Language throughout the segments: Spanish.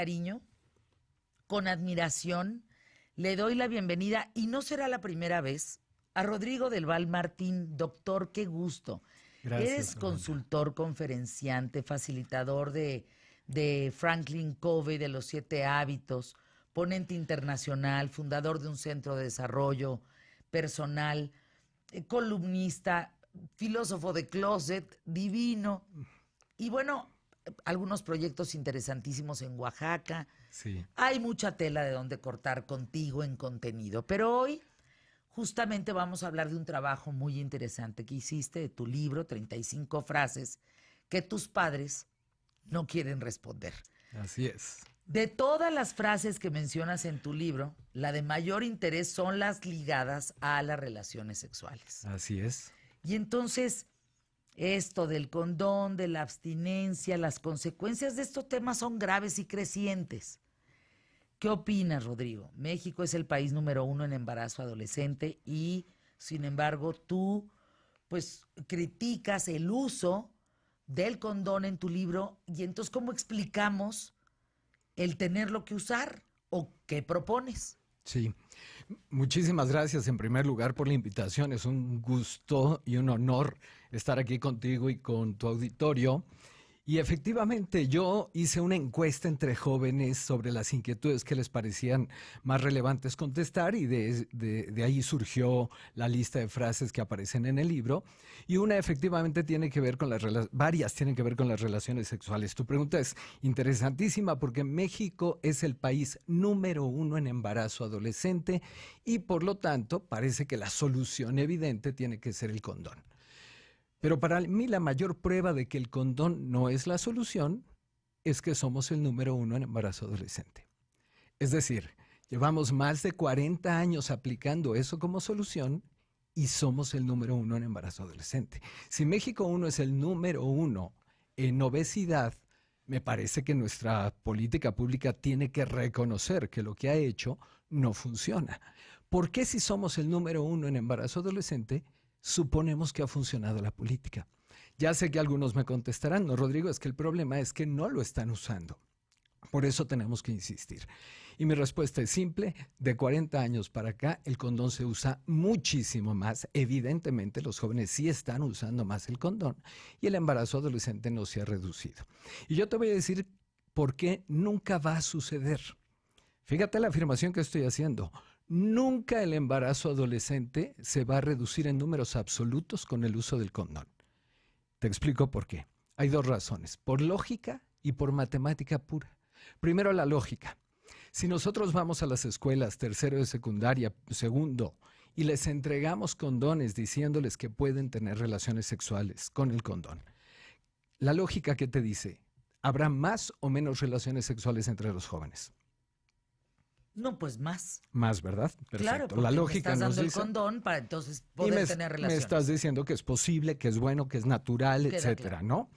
Cariño, con admiración, le doy la bienvenida, y no será la primera vez, a Rodrigo del Val Martín. Doctor, qué gusto. Gracias, Eres Fernanda. consultor, conferenciante, facilitador de Franklin Covey, de los 7 hábitos, ponente internacional, fundador de un centro de desarrollo personal, columnista, filósofo de closet, divino. Y bueno, algunos proyectos interesantísimos en Oaxaca. Sí, Hay mucha tela de donde cortar contigo en contenido, pero hoy justamente vamos a hablar de un trabajo muy interesante que hiciste, de tu libro, 35 frases que tus padres no quieren responder. así es. De todas las frases que mencionas en tu libro, la de mayor interés son las ligadas a las relaciones sexuales. Así es. Y entonces, esto del condón, de la abstinencia, las consecuencias de estos temas son graves y crecientes. ¿Qué opinas, Rodrigo? México es el país número 1 en embarazo adolescente y, sin embargo, tú, pues, criticas el uso del condón en tu libro. Y entonces, ¿cómo explicamos el tenerlo que usar o qué propones? Sí. Muchísimas gracias en primer lugar por la invitación. Es un gusto y un honor estar aquí contigo y con tu auditorio. Y efectivamente yo hice una encuesta entre jóvenes sobre las inquietudes que les parecían más relevantes contestar y de ahí surgió la lista de frases que aparecen en el libro. Y una efectivamente tiene que ver con varias tienen que ver con las relaciones sexuales. Tu pregunta es interesantísima porque México es el país número 1 en embarazo adolescente y por lo tanto parece que la solución evidente tiene que ser el condón. Pero para mí la mayor prueba de que el condón no es la solución es que somos el número 1 en embarazo adolescente. Es decir, llevamos más de 40 años aplicando eso como solución y somos el número 1 en embarazo adolescente. Si México 1 es el número 1 en obesidad, me parece que nuestra política pública tiene que reconocer que lo que ha hecho no funciona. ¿Por qué si somos el número 1 en embarazo adolescente suponemos que ha funcionado la política? Ya sé que algunos me contestarán, no, Rodrigo, es que el problema es que no lo están usando. Por eso tenemos que insistir. Y mi respuesta es simple, de 40 años para acá el condón se usa muchísimo más. Evidentemente los jóvenes sí están usando más el condón y el embarazo adolescente no se ha reducido. Y yo te voy a decir por qué nunca va a suceder. Fíjate la afirmación que estoy haciendo. Nunca el embarazo adolescente se va a reducir en números absolutos con el uso del condón. Te explico por qué. Hay dos razones, por lógica y por matemática pura. Primero, la lógica. Si nosotros vamos a las escuelas, tercero de secundaria, segundo, y les entregamos condones diciéndoles que pueden tener relaciones sexuales con el condón, la lógica que te dice, ¿habrá más o menos relaciones sexuales entre los jóvenes? No, pues más. Más, ¿verdad? Claro, Perfecto. La porque me lógica estás nos dando el dice, condón para entonces y poder tener me estás relaciones. diciendo que es posible, que es bueno, que es natural, Queda etcétera, claro. ¿no?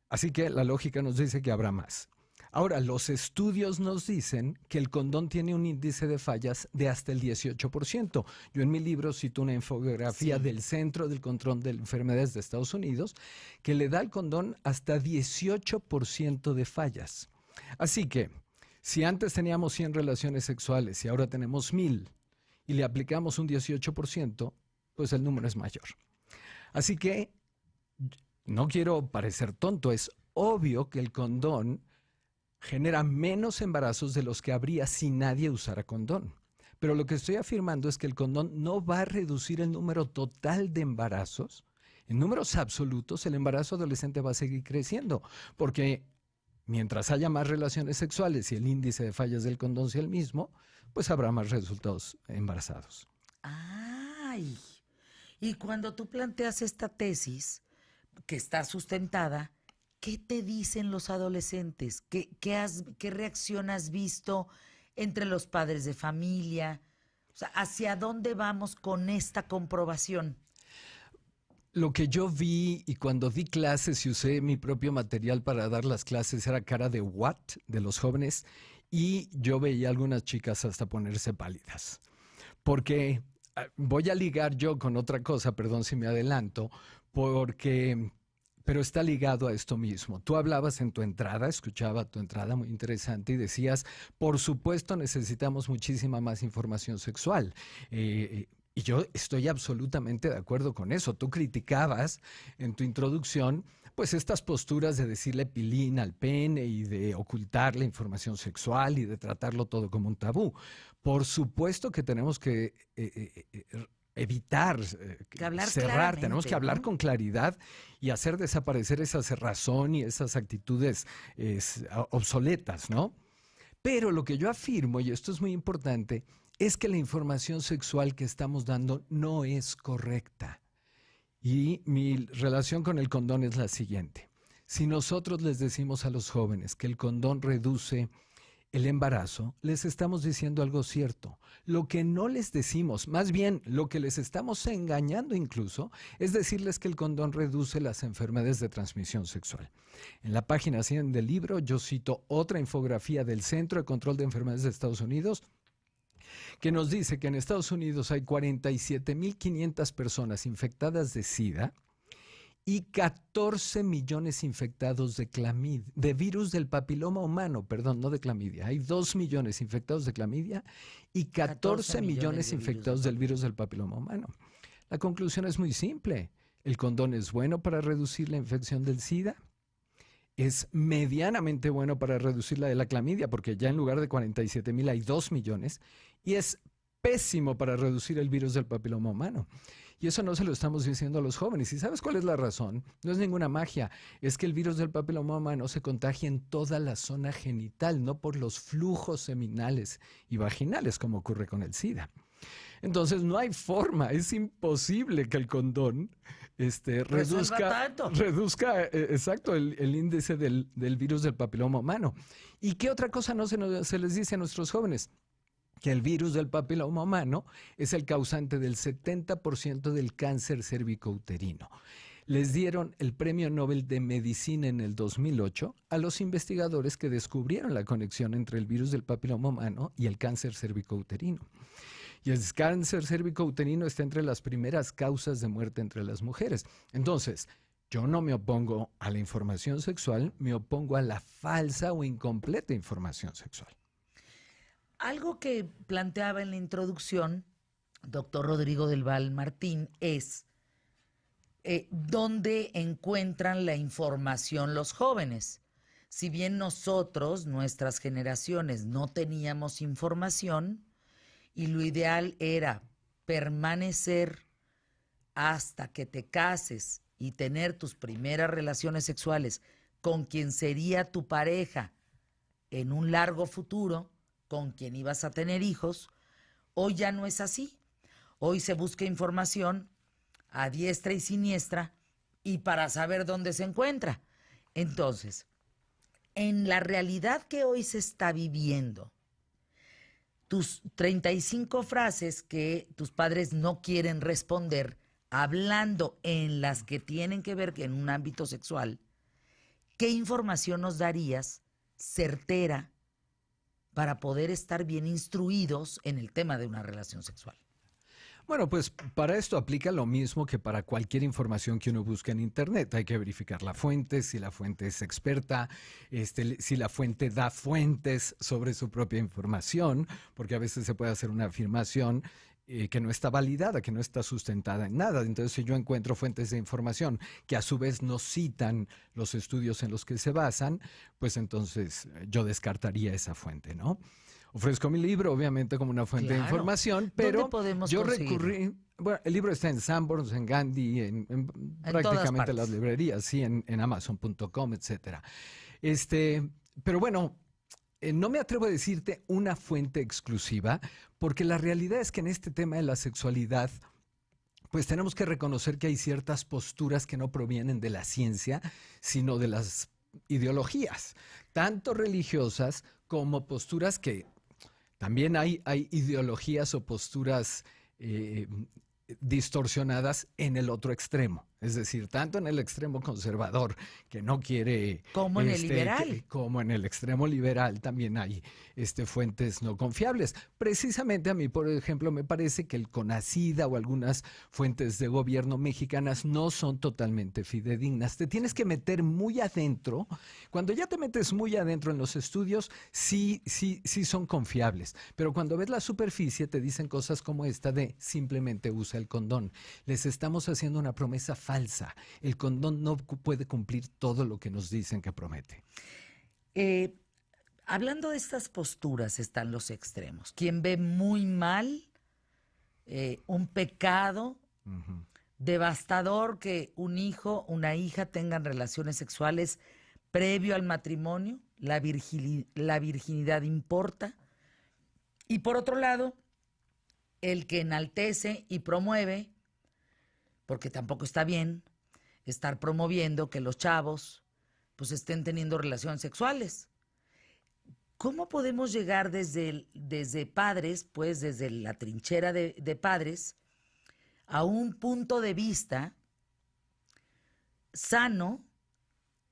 Así que la lógica nos dice que habrá más. Ahora, los estudios nos dicen que el condón tiene un índice de fallas de hasta el 18%. Yo en mi libro cito una infografía Sí. del Centro del Control de Enfermedades de Estados Unidos que le da al condón hasta 18% de fallas. Así que, si antes teníamos 100 relaciones sexuales y ahora tenemos 1000 y le aplicamos un 18%, pues el número es mayor. Así que no quiero parecer tonto, es obvio que el condón genera menos embarazos de los que habría si nadie usara condón. Pero lo que estoy afirmando es que el condón no va a reducir el número total de embarazos. En números absolutos, el embarazo adolescente va a seguir creciendo, porque mientras haya más relaciones sexuales y el índice de fallas del condón sea el mismo, pues habrá más resultados embarazados. Ay. Y cuando tú planteas esta tesis, que está sustentada, ¿qué te dicen los adolescentes? ¿Qué reacción has visto entre los padres de familia? O sea, ¿hacia dónde vamos con esta comprobación? Lo que yo vi y cuando di clases y usé mi propio material para dar las clases era cara de what de los jóvenes y yo veía algunas chicas hasta ponerse pálidas. Porque voy a ligar yo con otra cosa, perdón si me adelanto, porque pero está ligado a esto mismo. Tú hablabas en tu entrada, escuchaba tu entrada muy interesante y decías, por supuesto necesitamos muchísima más información sexual. Y yo estoy absolutamente de acuerdo con eso. Tú criticabas en tu introducción pues estas posturas de decirle pilín al pene y de ocultar la información sexual y de tratarlo todo como un tabú. Por supuesto que tenemos que evitar cerrar, tenemos que hablar, ¿no?, con claridad y hacer desaparecer esa cerrazón y esas actitudes obsoletas, ¿no? Pero lo que yo afirmo, y esto es muy importante, es que la información sexual que estamos dando no es correcta. Y mi relación con el condón es la siguiente. Si nosotros les decimos a los jóvenes que el condón reduce el embarazo, les estamos diciendo algo cierto. Lo que no les decimos, más bien lo que les estamos engañando incluso, es decirles que el condón reduce las enfermedades de transmisión sexual. En la página 100 del libro yo cito otra infografía del Centro de Control de Enfermedades de Estados Unidos, que nos dice que en Estados Unidos hay 47.500 personas infectadas de SIDA y 14 millones infectados de virus del papiloma humano, perdón, no de clamidia. Hay 2 millones infectados de clamidia y 14 millones infectados del virus del papiloma humano. La conclusión es muy simple. El condón es bueno para reducir la infección del SIDA. Es medianamente bueno para reducir la de la clamidia, porque ya en lugar de 47,000 hay 2 millones. Y es pésimo para reducir el virus del papiloma humano. Y eso no se lo estamos diciendo a los jóvenes. ¿Y sabes cuál es la razón? No es ninguna magia. Es que el virus del papiloma humano se contagia en toda la zona genital, no por los flujos seminales y vaginales, como ocurre con el SIDA. Entonces no hay forma, es imposible que el condón reduzca exacto, el índice del virus del papiloma humano. ¿Y qué otra cosa no se les dice a nuestros jóvenes? Que el virus del papiloma humano es el causante del 70% del cáncer cervicouterino. Les dieron el Premio Nobel de Medicina en el 2008 a los investigadores que descubrieron la conexión entre el virus del papiloma humano y el cáncer cervicouterino. Y el cáncer cervicouterino está entre las primeras causas de muerte entre las mujeres. Entonces, yo no me opongo a la información sexual, me opongo a la falsa o incompleta información sexual. Algo que planteaba en la introducción, doctor Rodrigo del Val Martín, es dónde encuentran la información los jóvenes. Si bien nosotros, nuestras generaciones, no teníamos información y lo ideal era permanecer hasta que te cases y tener tus primeras relaciones sexuales con quien sería tu pareja en un largo futuro, con quien ibas a tener hijos, hoy ya no es así. Hoy se busca información a diestra y siniestra y para saber dónde se encuentra. Entonces, en la realidad que hoy se está viviendo, tus 35 frases que tus padres no quieren responder, hablando en las que tienen que ver en un ámbito sexual, ¿qué información nos darías certera para poder estar bien instruidos en el tema de una relación sexual? Bueno, pues para esto aplica lo mismo que para cualquier información que uno busque en Internet. Hay que verificar la fuente, si la fuente es experta, si la fuente da fuentes sobre su propia información, porque a veces se puede hacer una afirmación que no está validada, que no está sustentada en nada. Entonces, si yo encuentro fuentes de información que a su vez no citan los estudios en los que se basan, pues entonces yo descartaría esa fuente, ¿no? Ofrezco mi libro, obviamente, como una fuente de información, pero yo recurrí... Bueno, el libro está en Sanborns, en Gandhi, en prácticamente las librerías, sí, en Amazon.com, etcétera. Pero bueno, no me atrevo a decirte una fuente exclusiva, porque la realidad es que en este tema de la sexualidad, pues tenemos que reconocer que hay ciertas posturas que no provienen de la ciencia, sino de las ideologías, tanto religiosas como posturas que también hay ideologías o posturas distorsionadas en el otro extremo. Es decir, tanto en el extremo conservador, que no quiere... Como en el liberal. Como en el extremo liberal también hay fuentes no confiables. Precisamente a mí, por ejemplo, me parece que el CONACYT o algunas fuentes de gobierno mexicanas no son totalmente fidedignas. Te tienes que meter muy adentro. Cuando ya te metes muy adentro en los estudios, sí son confiables. Pero cuando ves la superficie, te dicen cosas como esta de simplemente usa el condón. Les estamos haciendo una promesa falsa. El condón no puede cumplir todo lo que nos dicen que promete. Hablando de estas posturas están los extremos. Quien ve muy mal un pecado devastador que un hijo, una hija tengan relaciones sexuales previo al matrimonio, la virginidad importa. Y por otro lado, el que enaltece y promueve, porque tampoco está bien estar promoviendo que los chavos pues estén teniendo relaciones sexuales. ¿Cómo podemos llegar desde padres, pues desde la trinchera de padres, a un punto de vista sano,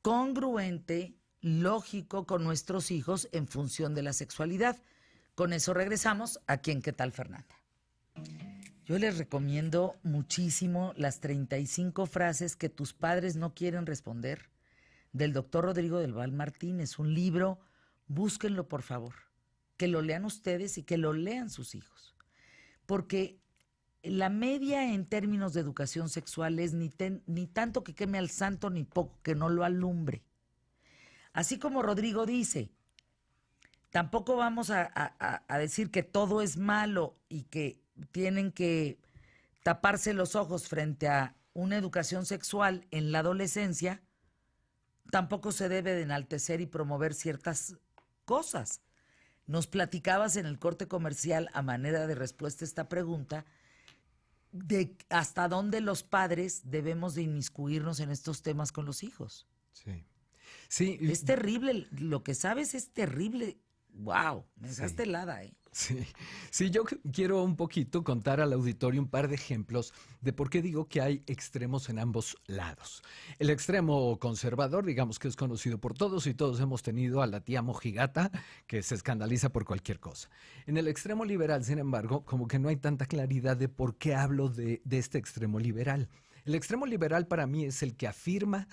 congruente, lógico con nuestros hijos en función de la sexualidad? Con eso regresamos aquí en ¿Qué tal, Fernanda? Yo les recomiendo muchísimo las 35 frases que tus padres no quieren responder, del doctor Rodrigo del Val Martínez. Un libro, búsquenlo por favor, que lo lean ustedes y que lo lean sus hijos. Porque la media en términos de educación sexual es ni tanto que queme al santo ni poco que no lo alumbre. Así como Rodrigo dice, tampoco vamos a decir que todo es malo y que tienen que taparse los ojos frente a una educación sexual en la adolescencia. Tampoco se debe de enaltecer y promover ciertas cosas. Nos platicabas en el corte comercial, a manera de respuesta a esta pregunta, de hasta dónde los padres debemos de inmiscuirnos en estos temas con los hijos. Sí. Sí. Es terrible, lo que sabes es terrible. Wow, me dejaste helada, ¿eh? Sí, yo quiero un poquito contar al auditorio un par de ejemplos de por qué digo que hay extremos en ambos lados. El extremo conservador, digamos que es conocido por todos y todos hemos tenido a la tía mojigata que se escandaliza por cualquier cosa. En el extremo liberal, sin embargo, como que no hay tanta claridad de por qué hablo de este extremo liberal. El extremo liberal para mí es el que afirma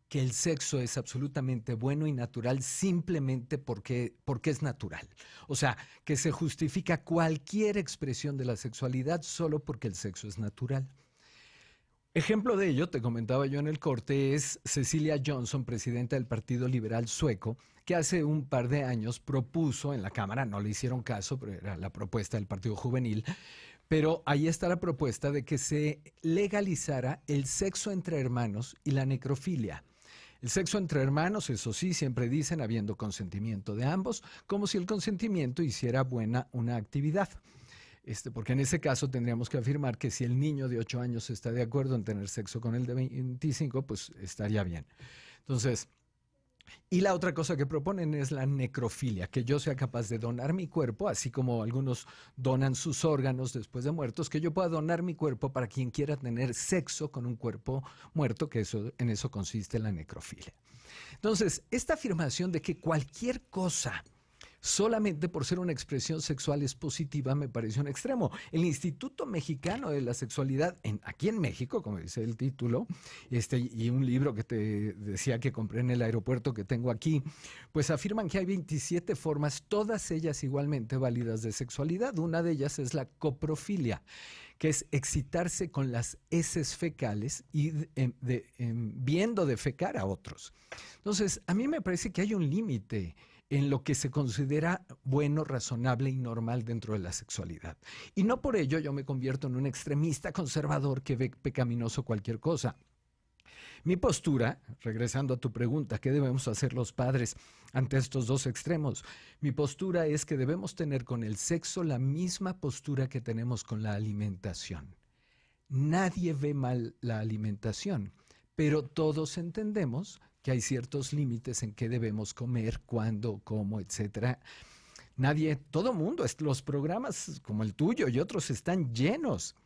que el sexo es absolutamente bueno y natural simplemente porque es natural. O sea, que se justifica cualquier expresión de la sexualidad solo porque el sexo es natural. Ejemplo de ello, te comentaba yo en el corte, es Cecilia Johnson, presidenta del Partido Liberal Sueco, que hace un par de años propuso en la Cámara, no le hicieron caso, pero era la propuesta del Partido Juvenil, pero ahí está la propuesta de que se legalizara el sexo entre hermanos y la necrofilia. El sexo entre hermanos, eso sí, siempre dicen, habiendo consentimiento de ambos, como si el consentimiento hiciera buena una actividad. Porque en ese caso tendríamos que afirmar que si el niño de 8 años está de acuerdo en tener sexo con el de 25, pues estaría bien. Entonces, y la otra cosa que proponen es la necrofilia, que yo sea capaz de donar mi cuerpo, así como algunos donan sus órganos después de muertos, que yo pueda donar mi cuerpo para quien quiera tener sexo con un cuerpo muerto, que en eso consiste la necrofilia. Entonces, esta afirmación de que cualquier cosa solamente por ser una expresión sexual es positiva me parece un extremo. El Instituto Mexicano de la Sexualidad, aquí en México, como dice el título, y un libro que te decía que compré en el aeropuerto que tengo aquí, pues afirman que hay 27 formas, todas ellas igualmente válidas de sexualidad. Una de ellas es la coprofilia, que es excitarse con las heces fecales y viendo defecar a otros. Entonces, a mí me parece que hay un límite en lo que se considera bueno, razonable y normal dentro de la sexualidad. Y no por ello yo me convierto en un extremista conservador que ve pecaminoso cualquier cosa. Mi postura, regresando a tu pregunta, ¿qué debemos hacer los padres ante estos dos extremos? Mi postura es que debemos tener con el sexo la misma postura que tenemos con la alimentación. Nadie ve mal la alimentación, pero todos entendemos que hay ciertos límites en qué debemos comer, cuándo, cómo, etcétera. Todo mundo, los programas como el tuyo y otros están llenos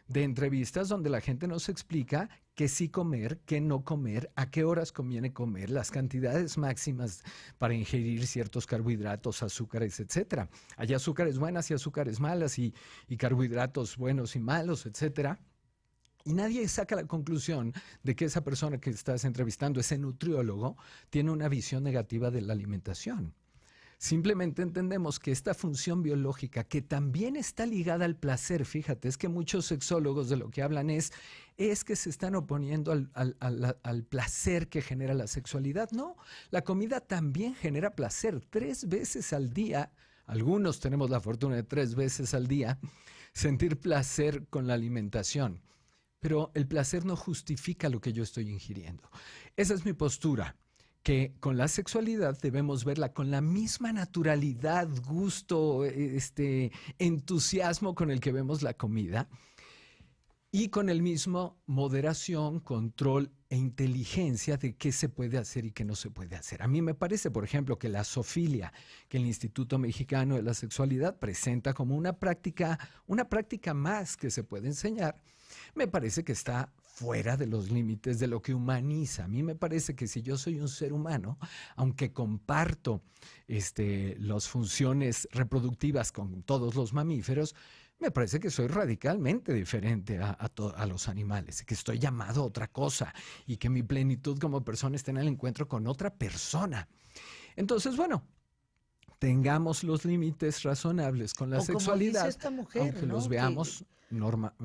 de entrevistas donde la gente nos explica qué sí comer, qué no comer, a qué horas conviene comer, las cantidades máximas para ingerir ciertos carbohidratos, azúcares, etcétera. Hay azúcares buenas y azúcares malas y carbohidratos buenos y malos, etcétera. Y nadie saca la conclusión de que esa persona que estás entrevistando, ese nutriólogo, tiene una visión negativa de la alimentación. Simplemente entendemos que esta función biológica, que también está ligada al placer, fíjate, es que muchos sexólogos de lo que hablan es que se están oponiendo al placer que genera la sexualidad. No, la comida también genera placer 3 veces al día. Algunos tenemos la fortuna de 3 veces al día sentir placer con la alimentación. Pero el placer no justifica lo que yo estoy ingiriendo. Esa es mi postura, que con la sexualidad debemos verla con la misma naturalidad, gusto, entusiasmo con el que vemos la comida y con el mismo moderación, control e inteligencia de qué se puede hacer y qué no se puede hacer. A mí me parece, por ejemplo, que la zoofilia, que el Instituto Mexicano de la Sexualidad presenta como una práctica más que se puede enseñar, me parece que está fuera de los límites de lo que humaniza. A mí me parece que si yo soy un ser humano, aunque comparto las funciones reproductivas con todos los mamíferos, me parece que soy radicalmente diferente a los animales, que estoy llamado a otra cosa y que mi plenitud como persona está en el encuentro con otra persona. Entonces, bueno, tengamos los límites razonables con la sexualidad, como dice esta mujer, aunque ¿no? los veamos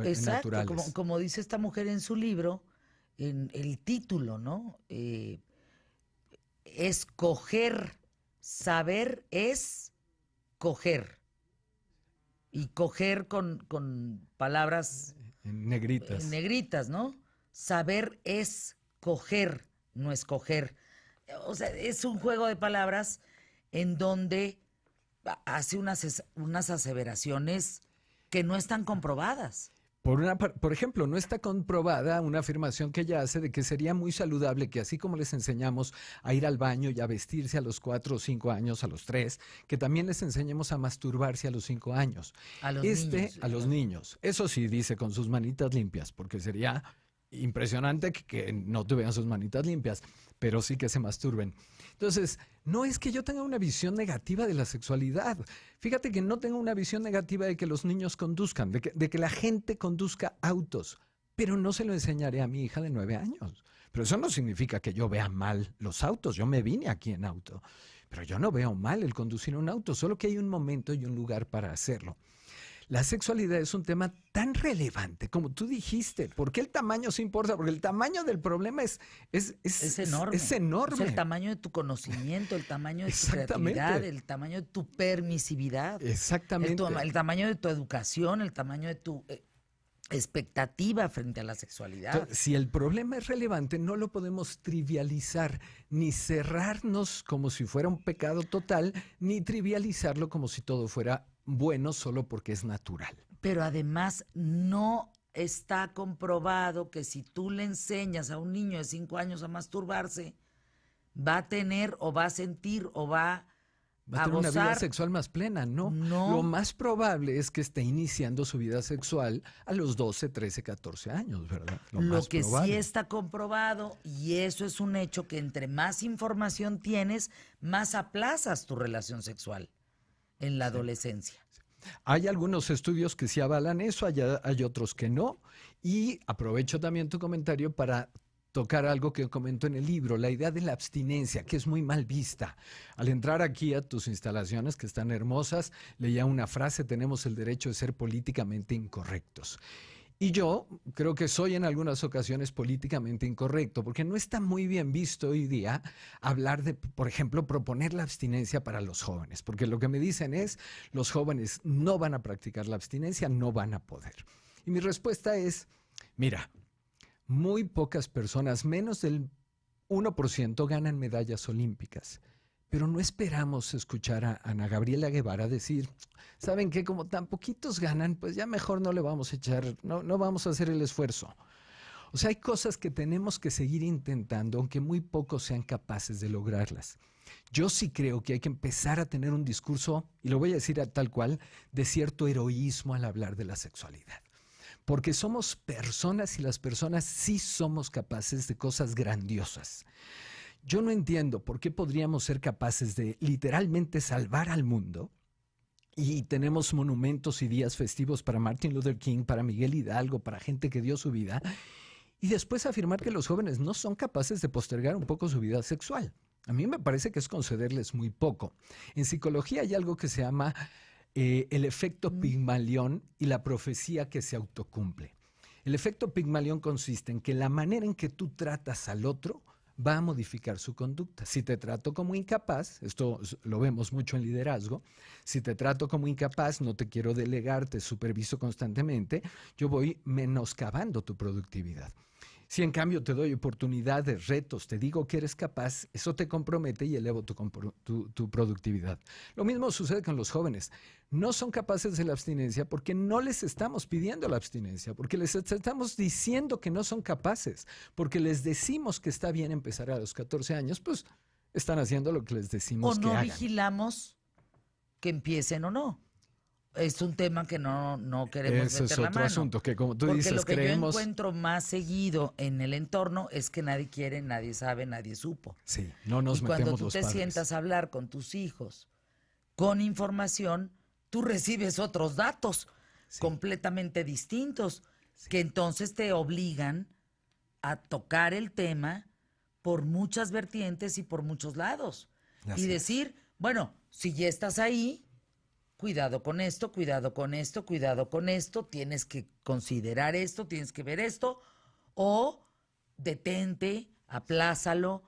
Exacto, naturales. como dice esta mujer en su libro, en el título, ¿no? Escoger, saber es coger. Y coger con palabras En negritas. ¿no? Saber es coger, no escoger. O sea, es un juego de palabras en donde hace unas aseveraciones que no están comprobadas. Por ejemplo, no está comprobada una afirmación que ella hace de que sería muy saludable que así como les enseñamos a ir al baño y a vestirse a los 4 o 5 años, a los 3, que también les enseñemos a masturbarse a los 5 años. A los niños. A los niños. Eso sí, dice, con sus manitas limpias, porque sería impresionante que no tuvieran sus manitas limpias, pero sí que se masturben. Entonces, no es que yo tenga una visión negativa de la sexualidad. Fíjate que no tengo una visión negativa de que los niños conduzcan, de que la gente conduzca autos, pero no se lo enseñaré a mi hija de 9 años. Pero eso no significa que yo vea mal los autos. Yo me vine aquí en auto, pero yo no veo mal el conducir un auto, solo que hay un momento y un lugar para hacerlo. La sexualidad es un tema tan relevante, como tú dijiste. ¿Por qué el tamaño se importa? Porque el tamaño del problema es enorme. Es enorme. Es el tamaño de tu conocimiento, el tamaño de tu creatividad, el tamaño de tu permisividad. Exactamente. El tamaño de tu educación, el tamaño de tu expectativa frente a la sexualidad. Entonces, si el problema es relevante, no lo podemos trivializar, ni cerrarnos como si fuera un pecado total, ni trivializarlo como si todo fuera bueno solo porque es natural. Pero además no está comprobado que si tú le enseñas a un niño de 5 años a masturbarse, va a tener o va a sentir o va a tener gozar una vida sexual más plena, ¿no? Lo más probable es que esté iniciando su vida sexual a los 12, 13, 14 años, ¿verdad? Lo que sí está comprobado, y eso es un hecho, que entre más información tienes, más aplazas tu relación sexual en la adolescencia. Hay algunos estudios que sí avalan eso, hay otros que no. Y aprovecho también tu comentario para tocar algo que comento en el libro, la idea de la abstinencia, que es muy mal vista. Al entrar aquí a tus instalaciones, que están hermosas, leía una frase: tenemos el derecho de ser políticamente incorrectos. Y yo creo que soy en algunas ocasiones políticamente incorrecto, porque no está muy bien visto hoy día hablar de, por ejemplo, proponer la abstinencia para los jóvenes, porque lo que me dicen es, los jóvenes no van a practicar la abstinencia, no van a poder. Y mi respuesta es, mira, muy pocas personas, menos del 1%, ganan medallas olímpicas. Pero no esperamos escuchar a Ana Gabriela Guevara decir, ¿saben qué? Como tan poquitos ganan, pues ya mejor no le vamos a echar, no vamos a hacer el esfuerzo. O sea, hay cosas que tenemos que seguir intentando, aunque muy pocos sean capaces de lograrlas. Yo sí creo que hay que empezar a tener un discurso, y lo voy a decir tal cual, de cierto heroísmo al hablar de la sexualidad. porque somos personas y las personas sí somos capaces de cosas grandiosas. Yo no entiendo por qué podríamos ser capaces de literalmente salvar al mundo y tenemos monumentos y días festivos para Martin Luther King, para Miguel Hidalgo, para gente que dio su vida, y después afirmar que los jóvenes no son capaces de postergar un poco su vida sexual. A mí me parece que es concederles muy poco. En psicología hay algo que se llama el efecto Pigmalión y la profecía que se autocumple. El efecto Pigmalión consiste en que la manera en que tú tratas al otro va a modificar su conducta. Si te trato como incapaz, esto lo vemos mucho en liderazgo, si te trato como incapaz, no te quiero delegar, te superviso constantemente, yo voy menoscabando tu productividad. Si en cambio te doy oportunidades, retos, te digo que eres capaz, eso te compromete y elevo tu productividad. Lo mismo sucede con los jóvenes. No son capaces de la abstinencia porque no les estamos pidiendo la abstinencia, porque les estamos diciendo que no son capaces, porque les decimos que está bien empezar a los 14 años, pues están haciendo lo que les decimos que hagan. O no vigilamos que empiecen o no. Es un tema que no queremos Ese meter es la otro mano. asunto, que como tú Porque dices, lo que creemos... yo encuentro más seguido en el entorno es que nadie quiere, nadie sabe, nadie supo. Sí, no nos y cuando metemos tú los te padres. sientas a hablar con tus hijos con información, tú recibes otros datos completamente distintos, que entonces te obligan a tocar el tema por muchas vertientes y por muchos lados. Así y decir, bueno, si ya estás ahí, cuidado con esto, cuidado con esto, cuidado con esto, tienes que considerar esto, tienes que ver esto, o detente, aplázalo,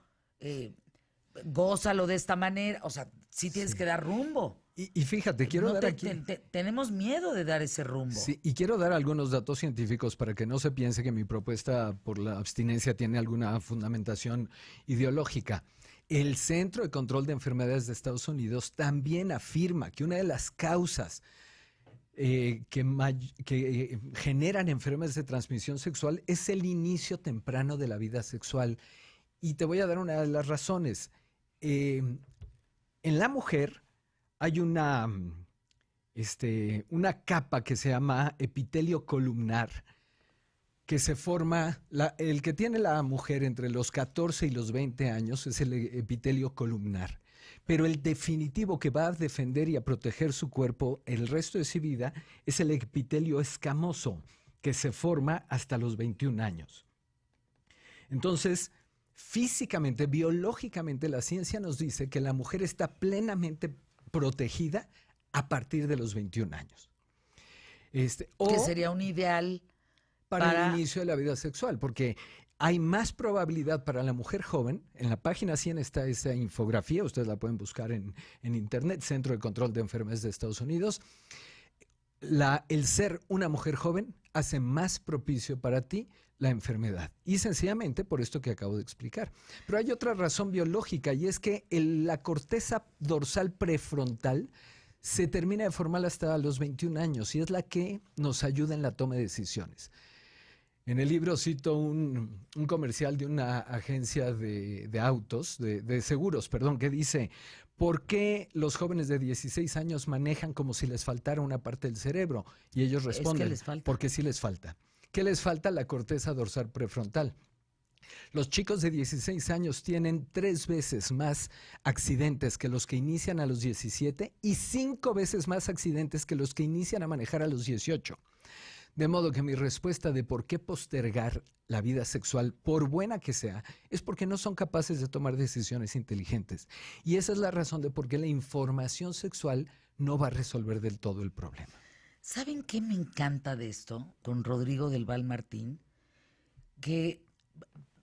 gózalo de esta manera, o sea, sí tienes que dar rumbo. Y fíjate, quiero dar aquí... Tenemos miedo de dar ese rumbo. Sí, y quiero dar algunos datos científicos para que no se piense que mi propuesta por la abstinencia tiene alguna fundamentación ideológica. El Centro de Control de Enfermedades de Estados Unidos también afirma que una de las causas que generan enfermedades de transmisión sexual es el inicio temprano de la vida sexual. Y te voy a dar una de las razones. En la mujer hay una capa que se llama epitelio columnar, que se forma, el que tiene la mujer entre los 14 y los 20 años es el epitelio columnar. Pero el definitivo que va a defender y a proteger su cuerpo el resto de su vida es el epitelio escamoso, que se forma hasta los 21 años. Entonces, físicamente, biológicamente, la ciencia nos dice que la mujer está plenamente protegida a partir de los 21 años. Que sería un ideal para el inicio de la vida sexual, porque hay más probabilidad para la mujer joven. En la página 100 está esa infografía, ustedes la pueden buscar en internet, Centro de Control de Enfermedades de Estados Unidos. El ser una mujer joven hace más propicio para ti la enfermedad, y sencillamente por esto que acabo de explicar. Pero hay otra razón biológica, y es que la corteza dorsal prefrontal se termina de formar hasta los 21 años y es la que nos ayuda en la toma de decisiones. En el libro cito un comercial de una agencia de autos, de seguros, perdón, que dice: ¿por qué los jóvenes de 16 años manejan como si les faltara una parte del cerebro? Y ellos responden, les falta. porque sí les falta. ¿Qué les falta? La corteza dorsal prefrontal. Los chicos de 16 años tienen 3 veces más accidentes que los que inician a los 17 y 5 veces más accidentes que los que inician a manejar a los 18. De modo que mi respuesta de por qué postergar la vida sexual, por buena que sea, es porque no son capaces de tomar decisiones inteligentes. Y esa es la razón de por qué la información sexual no va a resolver del todo el problema. ¿Saben qué me encanta de esto con Rodrigo del Val Martín? Que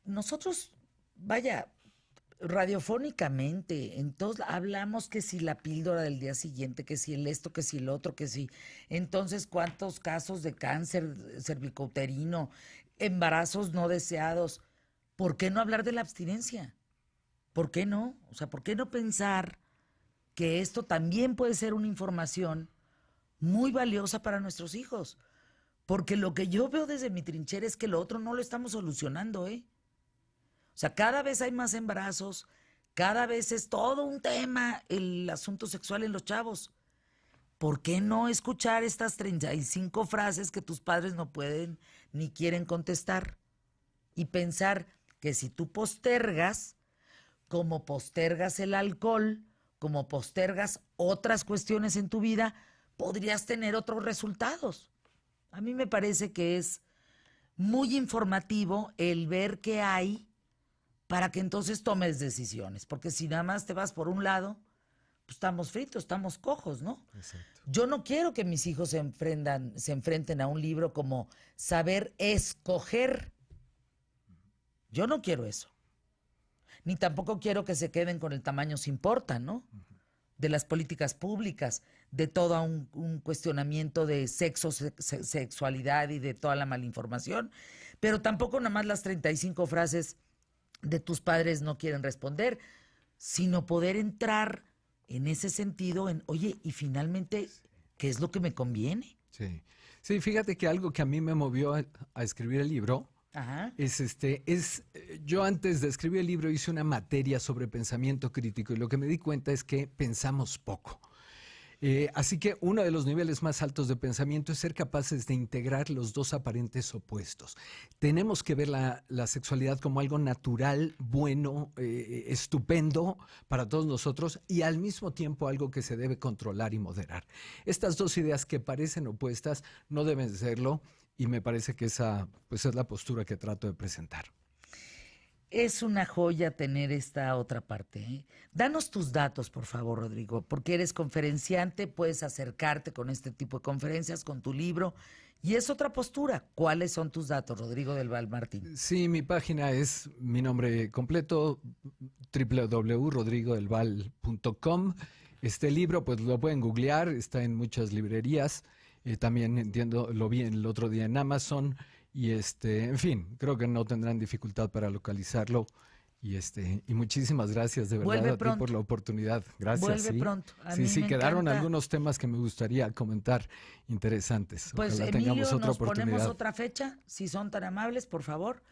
nosotros, vaya, radiofónicamente, entonces hablamos que si la píldora del día siguiente, que si el esto, que si el otro, que si... Entonces, ¿cuántos casos de cáncer cervicouterino, embarazos no deseados? ¿Por qué no hablar de la abstinencia? ¿Por qué no? O sea, ¿por qué no pensar que esto también puede ser una información muy valiosa para nuestros hijos? Porque lo que yo veo desde mi trinchera es que lo otro no lo estamos solucionando, ¿eh? O sea, cada vez hay más embarazos, cada vez es todo un tema el asunto sexual en los chavos. ¿por qué no escuchar estas 35 frases que tus padres no pueden ni quieren contestar? Y pensar que si tú postergas, como postergas el alcohol, como postergas otras cuestiones en tu vida, podrías tener otros resultados. A mí me parece que es muy informativo el ver qué hay para que entonces tomes decisiones, porque si nada más te vas por un lado, pues estamos fritos, estamos cojos, ¿no? Exacto. Yo no quiero que mis hijos se enfrenten a un libro como Saber Escoger. Yo no quiero eso. Ni tampoco quiero que se queden con el tamaño se importa, ¿no? De las políticas públicas, de todo un cuestionamiento de sexo, sexualidad y de toda la malinformación, pero tampoco nada más las 35 frases de tus padres no quieren responder, sino poder entrar en ese sentido, oye, y finalmente, ¿qué es lo que me conviene? Sí, sí, fíjate que algo que a mí me movió a escribir el libro Ajá. yo antes de escribir el libro hice una materia sobre pensamiento crítico y lo que me di cuenta es que pensamos poco. Así que uno de los niveles más altos de pensamiento es ser capaces de integrar los dos aparentes opuestos. Tenemos que ver la sexualidad como algo natural, bueno, estupendo para todos nosotros y al mismo tiempo algo que se debe controlar y moderar. Estas dos ideas que parecen opuestas no deben serlo y me parece que esa pues, es la postura que trato de presentar. Es una joya tener esta otra parte, ¿eh? Danos tus datos, por favor, Rodrigo, porque eres conferenciante, puedes acercarte con este tipo de conferencias, con tu libro, y es otra postura. ¿Cuáles son tus datos, Rodrigo del Val Martín? Sí, mi página es mi nombre completo, www.rodrigodelval.com. Este libro, pues lo pueden googlear, está en muchas librerías. También entiendo, lo vi el otro día en Amazon. Y en fin, creo que no tendrán dificultad para localizarlo. Y muchísimas gracias de verdad Vuelve a ti pronto. por la oportunidad. Gracias. Vuelve sí. pronto. A Sí, mí sí, me quedaron encanta. algunos temas que me gustaría comentar interesantes. Pues Ojalá Emilio, tengamos otra nos oportunidad. ponemos otra fecha, si son tan amables, por favor,